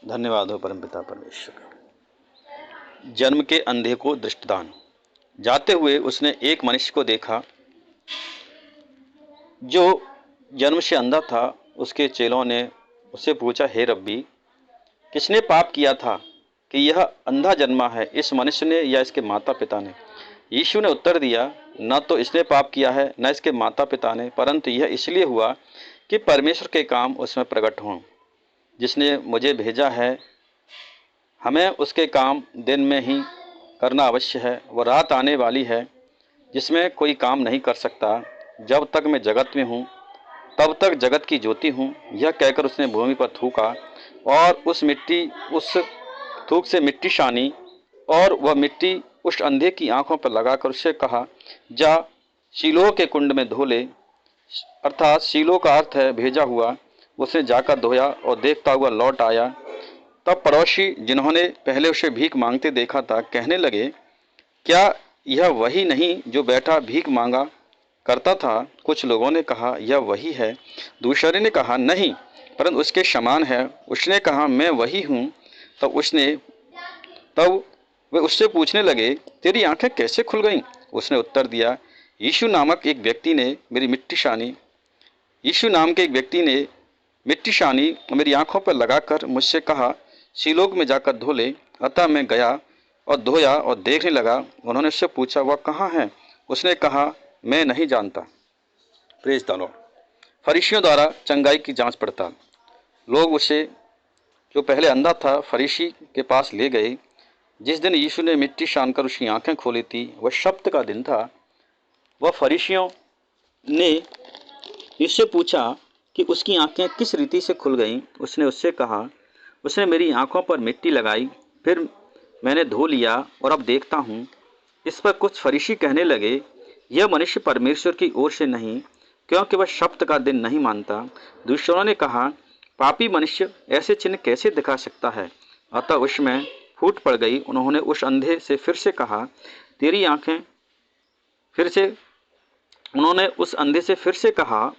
धन्यवाद हो परमपिता परमेश्वर का। जन्म के अंधे को दृष्टिदान। जाते हुए उसने एक मनुष्य को देखा जो जन्म से अंधा था। उसके चेलों ने उससे पूछा, हे रब्बी, किसने पाप किया था कि यह अंधा जन्मा है, इस मनुष्य ने या इसके माता पिता ने? यीशु ने उत्तर दिया, न तो इसने पाप किया है न इसके माता पिता ने, परंतु यह इसलिए हुआ कि परमेश्वर के काम उसमें प्रकट हों। जिसने मुझे भेजा है, हमें उसके काम दिन में ही करना अवश्य है। वह रात आने वाली है जिसमें कोई काम नहीं कर सकता। जब तक मैं जगत में हूँ तब तक जगत की ज्योति हूँ। यह कहकर उसने भूमि पर थूका और उस थूक से मिट्टी छानी और वह मिट्टी उस अंधे की आंखों पर लगाकर उससे कहा, जा शीलोह के कुंड में धो ले। अर्थात शीलोह का अर्थ है भेजा हुआ। उसने जाकर धोया और देखता हुआ लौट आया। तब पड़ोसी जिन्होंने पहले उसे भीख मांगते देखा था कहने लगे, क्या यह वही नहीं जो बैठा भीख मांगा करता था? कुछ लोगों ने कहा, यह वही है। दूसरे ने कहा, नहीं, परंतु उसके समान है। उसने कहा, मैं वही हूँ। तब वे उससे पूछने लगे, तेरी आंखें कैसे खुल गईं? उसने उत्तर दिया, यीशु नाम के एक व्यक्ति ने मिट्टी छानी मेरी आंखों पर लगाकर मुझसे कहा, शीलोह में जाकर धो ले। अतः मैं गया और धोया और देखने लगा। उन्होंने उससे पूछा, वह कहाँ है? उसने कहा, मैं नहीं जानता। Praise the Lord. फरीसियों द्वारा चंगाई की जांच पड़ताल। लोग उसे, जो पहले अंधा था, फरीसी के पास ले गए। जिस दिन यीशु ने मिट्टी छानकर उसकी आंखें खोली थी, वह सब्त का दिन था। वह फरीसियों ने इससे पूछा कि उसकी आंखें किस रीति से खुल गईं। उसने उससे कहा, उसने मेरी आंखों पर मिट्टी लगाई, फिर मैंने धो लिया और अब देखता हूँ। इस पर कुछ फरीसी कहने लगे, यह मनुष्य परमेश्वर की ओर से नहीं, क्योंकि वह सब्त का दिन नहीं मानता। दूसरों ने कहा, पापी मनुष्य ऐसे चिन्ह कैसे दिखा सकता है? अतः उसमें फूट पड़ गई। उन्होंने उस अंधे से फिर से कहा,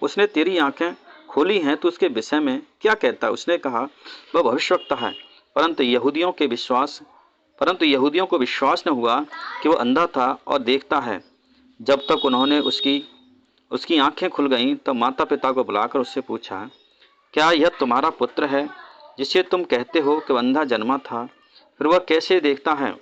उसने तेरी आंखें खोली हैं, तो उसके विषय में क्या कहता है? उसने कहा, वह भविष्यवक्ता है। परंतु यहूदियों को विश्वास न हुआ कि वह अंधा था और देखता है। जब तक उन्होंने उसकी आंखें खुल गईं, तब माता पिता को बुलाकर उससे पूछा, क्या यह तुम्हारा पुत्र है जिसे तुम कहते हो कि वह अंधा जन्मा था? फिर वह कैसे देखता है?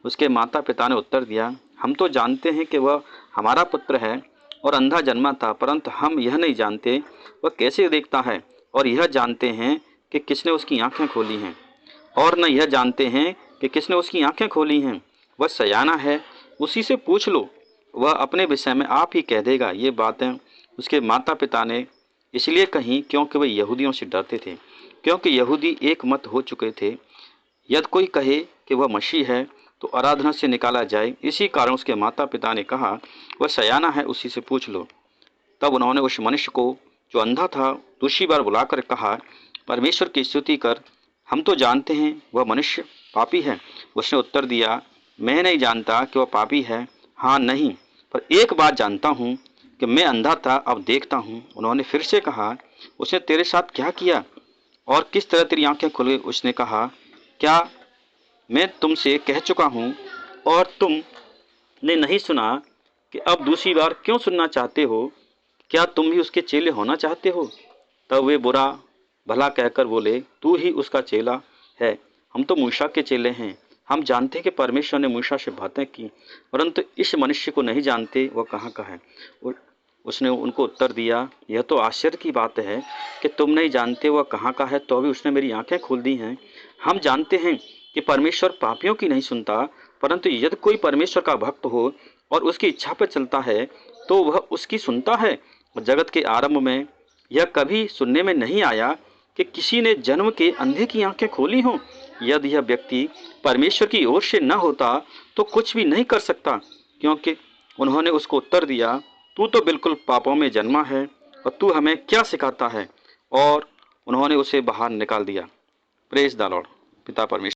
उसके माता पिता ने उत्तर दिया, हम तो जानते हैं कि वह हमारा पुत्र है और अंधा जन्मा था, परंतु हम यह नहीं जानते वह कैसे देखता है, और यह जानते हैं कि किसने उसकी आंखें खोली हैं, और न यह जानते हैं कि किसने उसकी आंखें खोली हैं। वह सयाना है, उसी से पूछ लो, वह अपने विषय में आप ही कह देगा। ये बातें उसके माता पिता ने इसलिए कहीं क्योंकि वे यहूदियों से डरते थे, क्योंकि यहूदी एक मत हो चुके थे। यदि कोई कहे कि वह मसीह है तो आराधना से निकाला जाए। इसी कारण उसके माता पिता ने कहा, वह सयाना है, उसी से पूछ लो। तब उन्होंने उस मनुष्य को जो अंधा था दूसरी बार बुलाकर कहा, परमेश्वर की स्तुति कर, हम तो जानते हैं वह मनुष्य पापी है। उसने उत्तर दिया, मैं नहीं जानता कि वह पापी है, हाँ नहीं, पर एक बात जानता हूँ कि मैं अंधा था, अब देखता हूँ। उन्होंने फिर से कहा, उसने तेरे साथ क्या किया और किस तरह तेरी आंखें खुल गई? उसने कहा, क्या मैं तुमसे कह चुका हूँ और तुमने नहीं सुना कि अब दूसरी बार क्यों सुनना चाहते हो? क्या तुम भी उसके चेले होना चाहते हो? तब वे बुरा भला कहकर बोले, तू ही उसका चेला है, हम तो मूसा के चेले हैं। हम जानते हैं कि परमेश्वर ने मूसा से बातें की, परंतु इस मनुष्य को नहीं जानते वह कहाँ का है। उसने उनको उत्तर दिया, यह तो आश्चर्य की बात है कि तुम नहीं जानते वह कहाँ का है, तो अभी उसने मेरी आंखें खोल दी हैं। हम जानते हैं कि परमेश्वर पापियों की नहीं सुनता, परंतु यदि कोई परमेश्वर का भक्त हो और उसकी इच्छा पर चलता है तो वह उसकी सुनता है। जगत के आरंभ में यह कभी सुनने में नहीं आया कि किसी ने जन्म के अंधे की आंखें खोली हों। यदि यह व्यक्ति परमेश्वर की ओर से न होता तो कुछ भी नहीं कर सकता। क्योंकि उन्होंने उसको उत्तर दिया, तू तो बिल्कुल पापों में जन्मा है और तू हमें क्या सिखाता है? और उन्होंने उसे बाहर निकाल दिया। Praise the Lord. पिता परमेश्वर